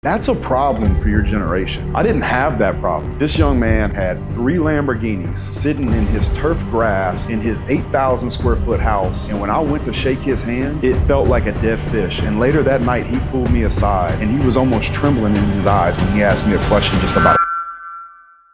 That's a problem for your generation. I didn't have that problem. This young man had 3 Lamborghinis sitting in his turf grass in his 8,000 square foot house. And when I went to shake his hand, it felt like a dead fish. And later that night, he pulled me aside and he was almost trembling in his eyes when he asked me a question just about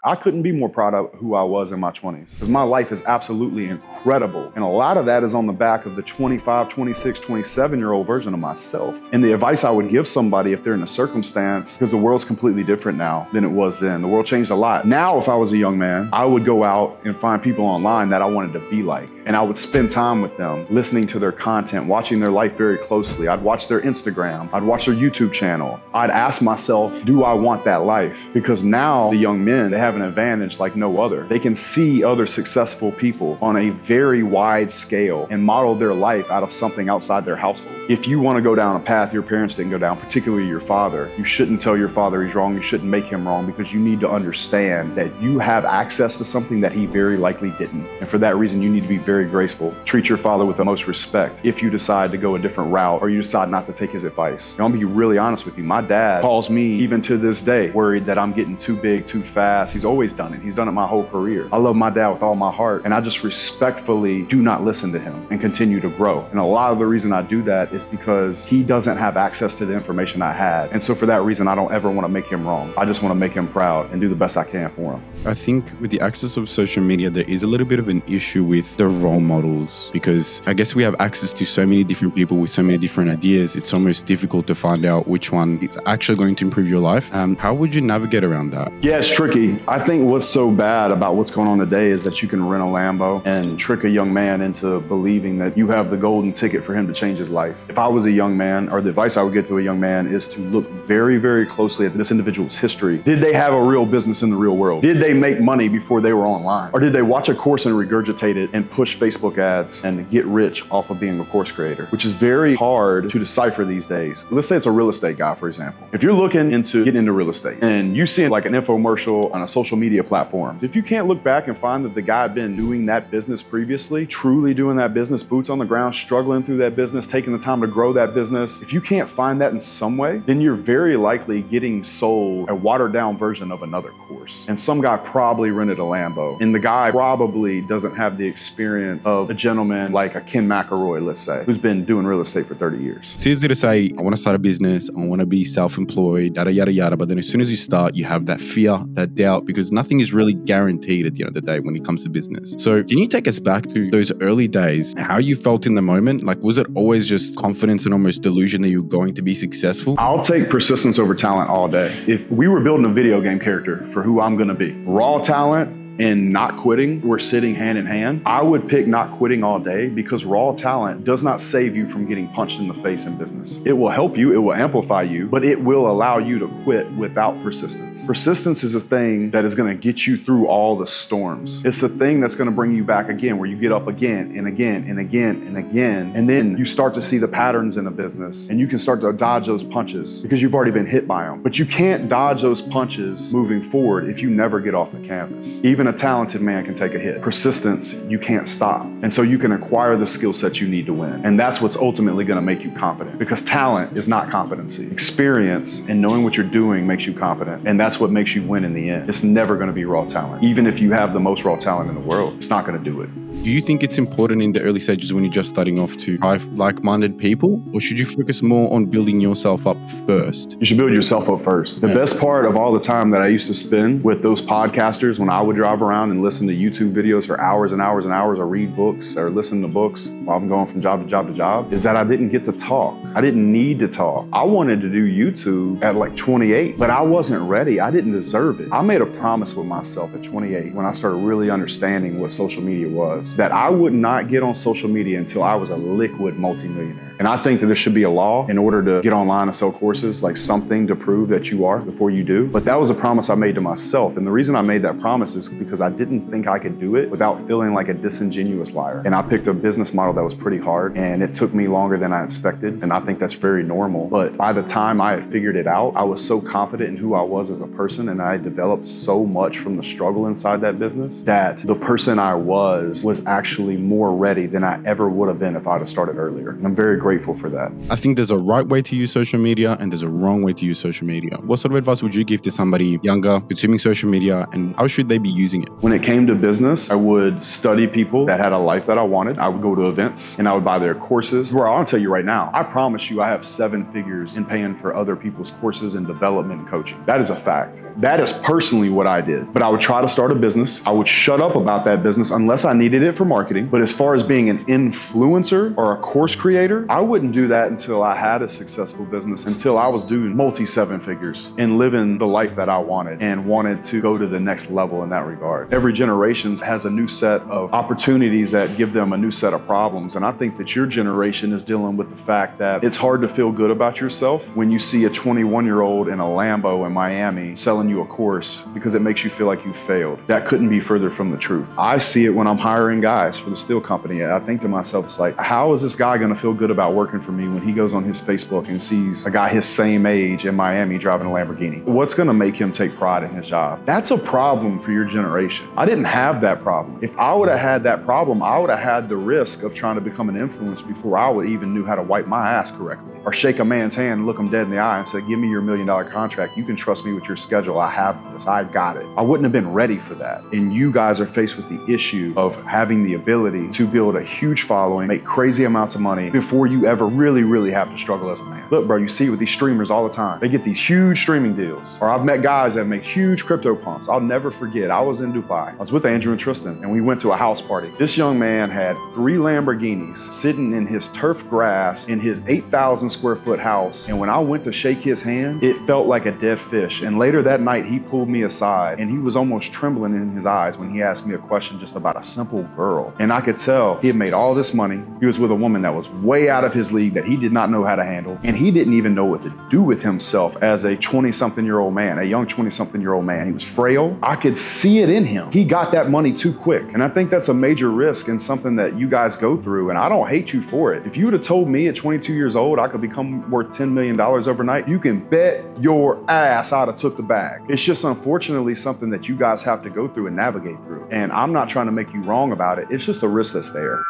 I couldn't be more proud of who I was in my 20s because my life is absolutely incredible. And a lot of that is on the back of the 25, 26, 27-year-old version of myself. And the advice I would give somebody if they're in a circumstance, because the world's completely different now than it was then. The world changed a lot. Now, if I was a young man, I would go out and find people online that I wanted to be like. And I would spend time with them, listening to their content, watching their life very closely. I'd watch their Instagram. I'd watch their YouTube channel. I'd ask myself, do I want that life? Because now the young men, they have an advantage like no other. They can see other successful people on a very wide scale and model their life out of something outside their household. If you want to go down a path your parents didn't go down, particularly your father, you shouldn't tell your father he's wrong. You shouldn't make him wrong because you need to understand that you have access to something that he very likely didn't. And for that reason, you need to be very graceful. Treat your father with the most respect if you decide to go a different route or you decide not to take his advice. And I'll be really honest with you. My dad calls me, even to this day, worried that I'm getting too big, too fast. He's always done it. He's done it my whole career. I love my dad with all my heart, and I just respectfully do not listen to him and continue to grow. And a lot of the reason I do that is because he doesn't have access to the information I had. And so for that reason, I don't ever want to make him wrong. I just want to make him proud and do the best I can for him. I think with the access of social media, there is a little bit of an issue with the role models because I guess we have access to so many different people with so many different ideas. It's almost difficult to find out which one is actually going to improve your life. How would you navigate around that? Yeah, it's tricky. I think what's so bad about what's going on today is that you can rent a Lambo and trick a young man into believing that you have the golden ticket for him to change his life. If I was a young man, or the advice I would give to a young man is to look very, very closely at this individual's history. Did they have a real business in the real world? Did they make money before they were online? Or did they watch a course and regurgitate it and push Facebook ads and get rich off of being a course creator, which is very hard to decipher these days. Let's say it's a real estate guy, for example. If you're looking into getting into real estate and you see like an infomercial on a social media platform, if you can't look back and find that the guy had been doing that business previously, truly doing that business, boots on the ground, struggling through that business, taking the time to grow that business, if you can't find that in some way, then you're very likely getting sold a watered down version of another course. And some guy probably rented a Lambo, and the guy probably doesn't have the experience of a gentleman like a Ken McElroy, let's say, who's been doing real estate for 30 years. It's easy to say, I want to start a business, I want to be self-employed, yada, yada, yada. But then as soon as you start, you have that fear, that doubt, because nothing is really guaranteed at the end of the day when it comes to business. So can you take us back to those early days, how you felt in the moment? Like, was it always just confidence and almost delusion that you were going to be successful? I'll take persistence over talent all day. If we were building a video game character for who I'm going to be, raw talent and not quitting were sitting hand in hand, I would pick not quitting all day because raw talent does not save you from getting punched in the face in business. It will help you, it will amplify you, but it will allow you to quit without persistence. Persistence is a thing that is going to get you through all the storms. It's the thing that's going to bring you back again, where you get up again and again and again and again, and then you start to see the patterns in a business and you can start to dodge those punches because you've already been hit by them. But you can't dodge those punches moving forward if you never get off the canvas. Even a talented man can take a hit. Persistence, you can't stop. And so you can acquire the skill set you need to win. And that's what's ultimately going to make you competent, because talent is not competency. Experience and knowing what you're doing makes you competent. And that's what makes you win in the end. It's never going to be raw talent. Even if you have the most raw talent in the world, it's not going to do it. Do you think it's important in the early stages when you're just starting off to have like-minded people, or should you focus more on building yourself up first? You should build yourself up first. The best part of all the time that I used to spend with those podcasters when I would drive around and listen to YouTube videos for hours and hours and hours, or read books or listen to books while I'm going from job to job to job, is that I didn't get to talk. I didn't need to talk. I wanted to do YouTube at like 28, but I wasn't ready. I didn't deserve it. I made a promise with myself at 28 when I started really understanding what social media was, that I would not get on social media until I was a liquid multimillionaire. And I think that there should be a law in order to get online and sell courses, like something to prove that you are before you do. But that was a promise I made to myself. And the reason I made that promise is because I didn't think I could do it without feeling like a disingenuous liar. And I picked a business model that was pretty hard, and it took me longer than I expected. And I think that's very normal. But by the time I had figured it out, I was so confident in who I was as a person, and I developed so much from the struggle inside that business, that the person I was was actually more ready than I ever would have been if I'd have started earlier. And I'm very grateful for that. I think there's a right way to use social media and there's a wrong way to use social media. What sort of advice would you give to somebody younger consuming social media, and how should they be using it? When it came to business, I would study people that had a life that I wanted. I would go to events and I would buy their courses. Where I'll tell you right now, I promise you I have 7 figures in paying for other people's courses and development and coaching. That is a fact. That is personally what I did. But I would try to start a business. I would shut up about that business unless I needed it for marketing. But as far as being an influencer or a course creator, I wouldn't do that until I had a successful business, until I was doing multi-7 figures and living the life that I wanted and wanted to go to the next level in that regard. Every generation has a new set of opportunities that give them a new set of problems. And I think that your generation is dealing with the fact that it's hard to feel good about yourself when you see a 21-year-old in a Lambo in Miami selling you a course because it makes you feel like you failed. That couldn't be further from the truth. I see it when I'm hiring guys for the steel company. I think to myself, it's like, how is this guy going to feel good about working for me when he goes on his Facebook and sees a guy his same age in Miami driving a Lamborghini? What's going to make him take pride in his job? That's a problem for your generation. I didn't have that problem. If I would have had that problem, I would have had the risk of trying to become an influence before I would even knew how to wipe my ass correctly, or shake a man's hand and look him dead in the eye and say, give me your $1 million contract. You can trust me with your schedule. I have this. I got it. I wouldn't have been ready for that. And you guys are faced with the issue of having the ability to build a huge following, make crazy amounts of money before you ever really have to struggle as a man. Look, bro, you see it with these streamers all the time. They get these huge streaming deals. Or I've met guys that make huge crypto pumps. I'll never forget. I was in Dubai. I was with Andrew and Tristan, and we went to a house party. This young man had 3 Lamborghinis sitting in his turf grass in his 8,000 square foot house. And when I went to shake his hand, it felt like a dead fish. And later that night, he pulled me aside and he was almost trembling in his eyes when he asked me a question just about a simple girl. And I could tell he had made all this money. He was with a woman that was way out of his league that he did not know how to handle. And he didn't even know what to do with himself as a 20-something-year-old man, a young 20-something-year-old man. He was frail. I could see it in him. He got that money too quick. And I think that's a major risk and something that you guys go through. And I don't hate you for it. If you would have told me at 22 years old I could become worth $10 million overnight, you can bet your ass I'd have took the bag. It's just unfortunately something that you guys have to go through and navigate through. And I'm not trying to make you wrong about it. It's just a risk that's there.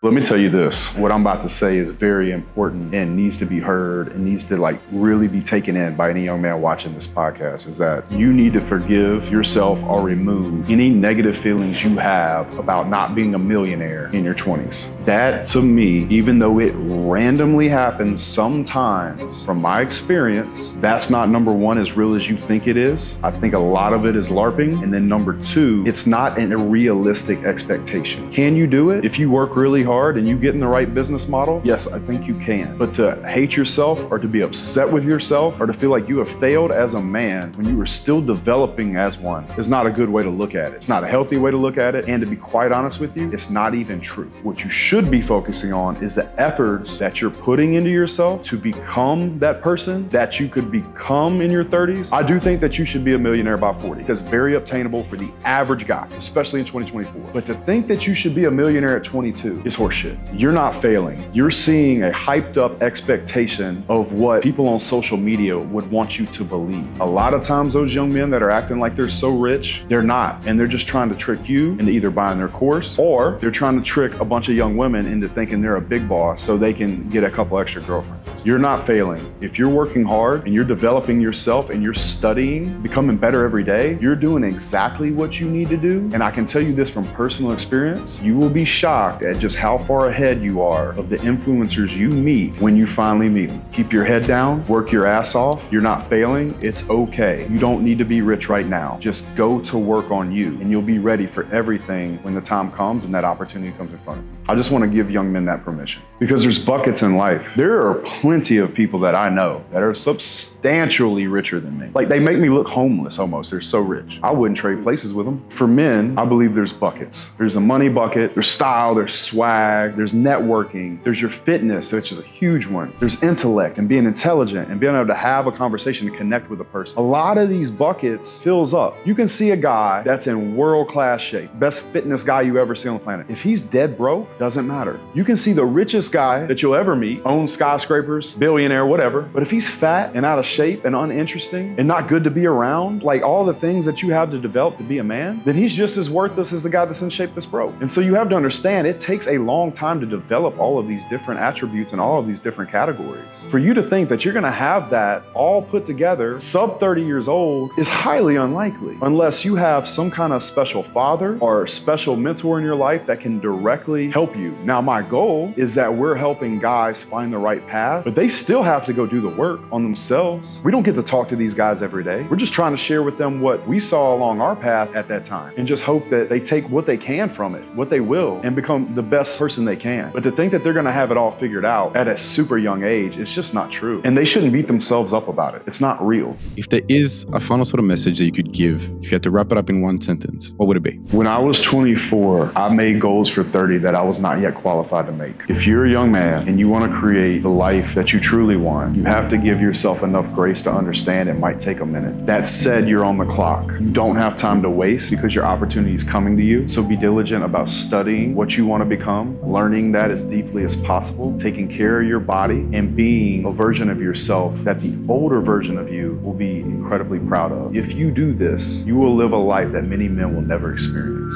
Let me tell you this, what I'm about to say is very important and needs to be heard and needs to really be taken in by any young man watching this podcast, is that you need to forgive yourself or remove any negative feelings you have about not being a millionaire in your 20s. That, to me, even though it randomly happens sometimes, from my experience, that's not number one, as real as you think it is. I think a lot of it is LARPing. And then number two, it's not a realistic expectation. Can you do it if you work really hard and you get in the right business model? Yes, I think you can. But to hate yourself or to be upset with yourself or to feel like you have failed as a man when you are still developing as one is not a good way to look at it. It's not a healthy way to look at it. And to be quite honest with you, it's not even true. What you should be focusing on is the efforts that you're putting into yourself to become that person that you could become in your 30s. I do think that you should be a millionaire by 40. That's very obtainable for the average guy, especially in 2024. But to think that you should be a millionaire at 22 is horseshit. You're not failing. You're seeing a hyped up expectation of what people on social media would want you to believe. A lot of times those young men that are acting like they're so rich, they're not. And they're just trying to trick you into either buying their course or they're trying to trick a bunch of young women into thinking they're a big boss so they can get a couple extra girlfriends. You're not failing. If you're working hard and you're developing yourself and you're studying, becoming better every day, you're doing exactly what you need to do. And I can tell you this from personal experience, you will be shocked at just how far ahead you are of the influencers you meet when you finally meet them. Keep your head down, work your ass off. You're not failing. It's okay. You don't need to be rich right now. Just go to work on you and you'll be ready for everything when the time comes and that opportunity comes in front of you. I just want to give young men that permission because there's buckets in life. There are plenty of people that I know that are substantially richer than me. Like they make me look homeless almost. They're so rich. I wouldn't trade places with them. For men, I believe there's buckets. There's a money bucket, there's style, there's swag, swag, there's networking, there's your fitness, which is a huge one. There's intellect and being intelligent and being able to have a conversation and connect with a person. A lot of these buckets fills up. You can see a guy that's in world-class shape, best fitness guy you ever see on the planet. If he's dead broke, doesn't matter. You can see the richest guy that you'll ever meet, owns skyscrapers, billionaire, whatever, but if he's fat and out of shape and uninteresting and not good to be around, like all the things that you have to develop to be a man, then he's just as worthless as the guy that's in shape that's broke. And so you have to understand it takes a long time to develop all of these different attributes and all of these different categories. For you to think that you're gonna have that all put together, sub 30 years old, is highly unlikely, unless you have some kind of special father or special mentor in your life that can directly help you. Now, my goal is that we're helping guys find the right path, but they still have to go do the work on themselves. We don't get to talk to these guys every day. We're just trying to share with them what we saw along our path at that time and just hope that they take what they can from it, what they will, and become the best person they can. But to think that they're gonna have it all figured out at a super young age, it's just not true. And they shouldn't beat themselves up about it. It's not real. If there is a final sort of message that you could give, if you had to wrap it up in one sentence, what would it be? When I was 24, I made goals for 30 that I was not yet qualified to make. If you're a young man and you want to create the life that you truly want, you have to give yourself enough grace to understand it might take a minute. That said, you're on the clock. You don't have time to waste because your opportunity is coming to you. So be diligent about studying what you want to become, learning that as deeply as possible, taking care of your body, and being a version of yourself that the older version of you will be incredibly proud of. If you do this, you will live a life that many men will never experience.